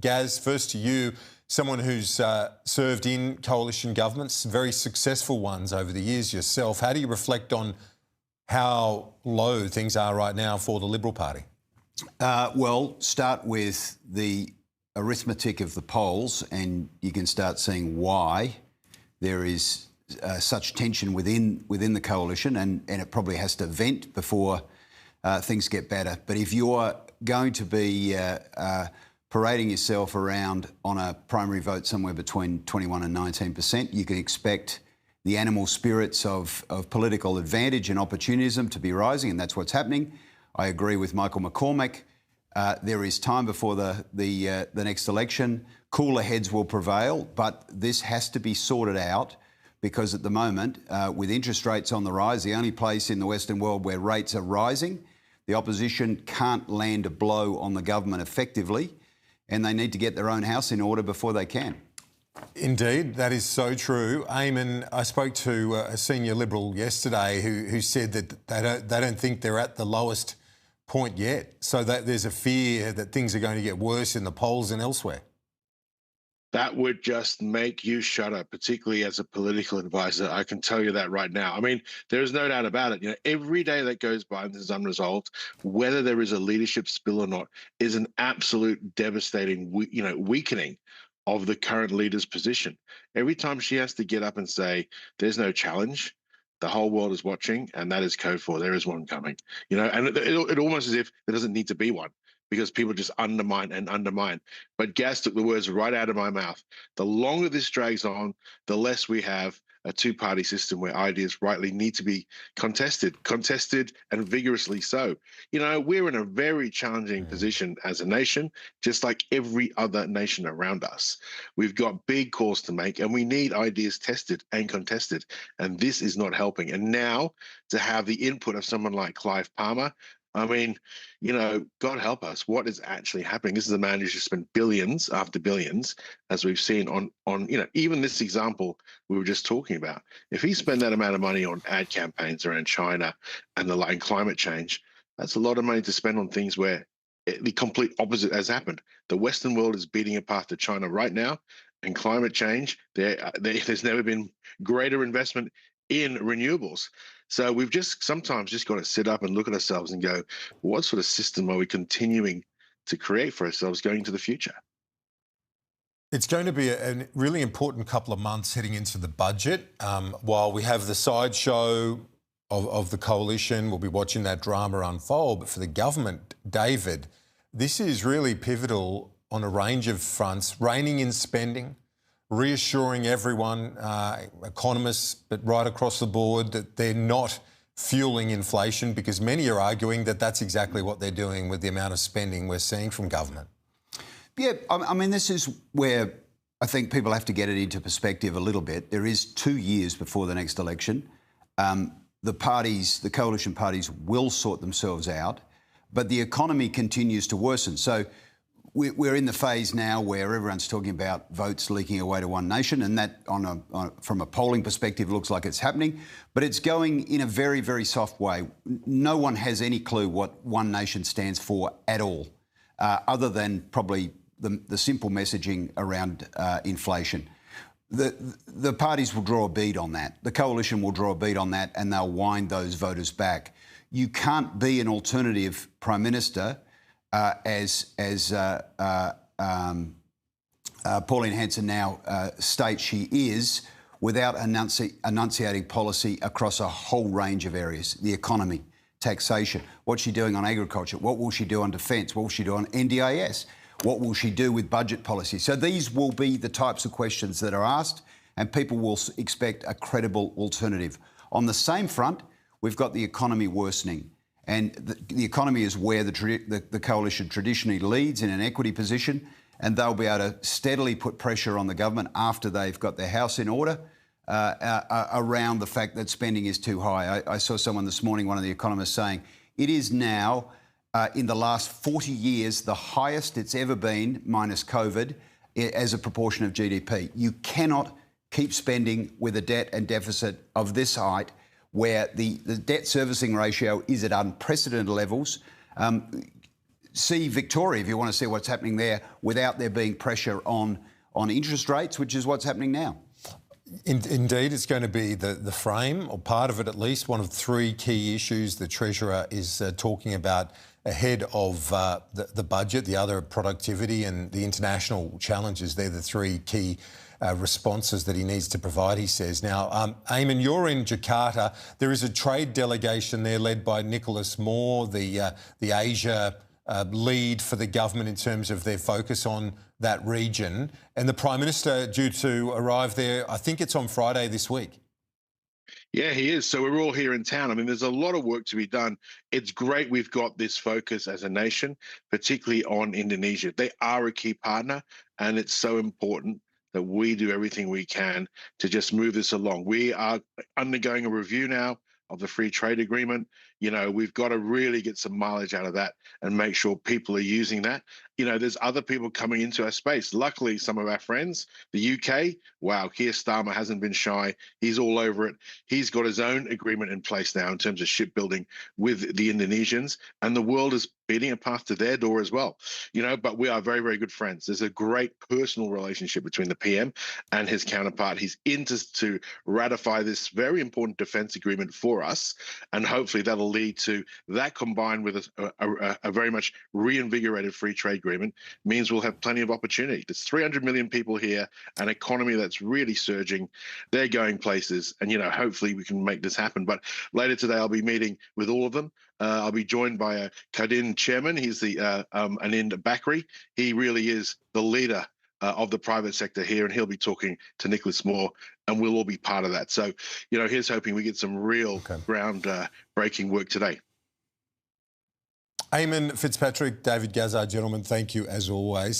Gaz, first to you, someone who's served in coalition governments, very successful ones over the years yourself. How do you reflect on how low things are right now for the Liberal Party? Well, start with the arithmetic of the polls and you can start seeing why there is such tension within the coalition and it probably has to vent before things get better. But if you're going to be parading yourself around on a primary vote somewhere between 21 and 19%, you can expect the animal spirits of political advantage and opportunism to be rising, and that's what's happening. I agree with Michael McCormack. There is time before the next election. Cooler heads will prevail, but this has to be sorted out because at the moment, with interest rates on the rise, the only place in the Western world where rates are rising, the opposition can't land a blow on the government effectively, and they need to get their own house in order before they can. Indeed, that is so true. Eamon, I spoke to a senior Liberal yesterday who said that they don't think they're at the lowest point yet, so that there's a fear that things are going to get worse in the polls and elsewhere. That would just make you shudder, particularly as a political advisor. I can tell you that right now. I mean, there is no doubt about it. You know, every day that goes by and this is unresolved, whether there is a leadership spill or not, is an absolute devastating, weakening of the current leader's position. Every time she has to get up and say, there's no challenge, the whole world is watching, and that is code for there is one coming. You know, and it almost as if there doesn't need to be one, because people just undermine and undermine. But Gaz took the words right out of my mouth. The longer this drags on, the less we have a two-party system where ideas rightly need to be contested and vigorously so. You know, we're in a very challenging position as a nation, just like every other nation around us. We've got big calls to make and we need ideas tested and contested, and this is not helping. And now to have the input of someone like Clive Palmer, I mean, you know, God help us, what is actually happening? This is a man who's just spent billions after billions, as we've seen on even this example we were just talking about. If he spent that amount of money on ad campaigns around China and climate change, that's a lot of money to spend on things where the complete opposite has happened. The Western world is beating a path to China right now, and climate change, there's never been greater investment in renewables. So we've sometimes just got to sit up and look at ourselves and go, what sort of system are we continuing to create for ourselves going into the future? It's going to be a really important couple of months heading into the budget. While we have the sideshow of the coalition, we'll be watching that drama unfold. But for the government, David, this is really pivotal on a range of fronts, reining in spending, reassuring everyone, economists, but right across the board, that they're not fueling inflation, because many are arguing that that's exactly what they're doing with the amount of spending we're seeing from government. Yeah, I mean, this is where I think people have to get it into perspective a little bit. There is 2 years before the next election. The coalition parties will sort themselves out, but the economy continues to worsen. So we're in the phase now where everyone's talking about votes leaking away to One Nation, and that from a polling perspective looks like it's happening, but it's going in a very, very soft way. No one has any clue what One Nation stands for at all, other than probably the simple messaging around inflation. The parties will draw a bead on that. The coalition will draw a bead on that, and they'll wind those voters back. You can't be an alternative Prime Minister as Pauline Hanson now states she is, without enunciating policy across a whole range of areas: the economy, taxation, what's she doing on agriculture, what will she do on defence, what will she do on NDIS, what will she do with budget policy. So these will be the types of questions that are asked, and people will expect a credible alternative. On the same front, we've got the economy worsening. And the economy is where the coalition traditionally leads in an equity position, and they'll be able to steadily put pressure on the government after they've got their house in order around the fact that spending is too high. I saw someone this morning, one of the economists, saying it is now, in the last 40 years, the highest it's ever been, minus COVID, as a proportion of GDP. You cannot keep spending with a debt and deficit of this height, where the debt servicing ratio is at unprecedented levels. see Victoria, if you want to see what's happening there, without there being pressure on interest rates, which is what's happening now. Indeed, it's going to be the frame, or part of it at least, one of three key issues the Treasurer is talking about ahead of the budget, the other productivity and the international challenges. They're the three key responses that he needs to provide, he says. Now, Eamon, you're in Jakarta. There is a trade delegation there led by Nicholas Moore, the Asia lead for the government in terms of their focus on that region. And the Prime Minister due to arrive there, I think it's on Friday this week. Yeah, he is. So we're all here in town. I mean, there's a lot of work to be done. It's great we've got this focus as a nation, particularly on Indonesia. They are a key partner, and it's so important that we do everything we can to just move this along. We are undergoing a review now of the free trade agreement. You know, we've got to really get some mileage out of that and make sure people are using that. You know, there's other people coming into our space. Luckily, some of our friends, the UK, wow, Keir Starmer hasn't been shy. He's all over it. He's got his own agreement in place now in terms of shipbuilding with the Indonesians, and the world is beating a path to their door as well. You know, but we are very, very good friends. There's a great personal relationship between the PM and his counterpart. He's in to ratify this very important defence agreement for us, and hopefully that'll lead to that, combined with a very much reinvigorated free trade agreement, means we'll have plenty of opportunity. There's 300 million people here, an economy that's really surging. They're going places, and, you know, hopefully we can make this happen. But later today, I'll be meeting with all of them. I'll be joined by a Kadin chairman. He's the Anand Bakri. He really is the leader of the private sector here, and he'll be talking to Nicholas Moore, and we'll all be part of that. So, you know, here's hoping we get some real ground-breaking work today. Eamon Fitzpatrick, David Gazard, gentlemen, thank you as always.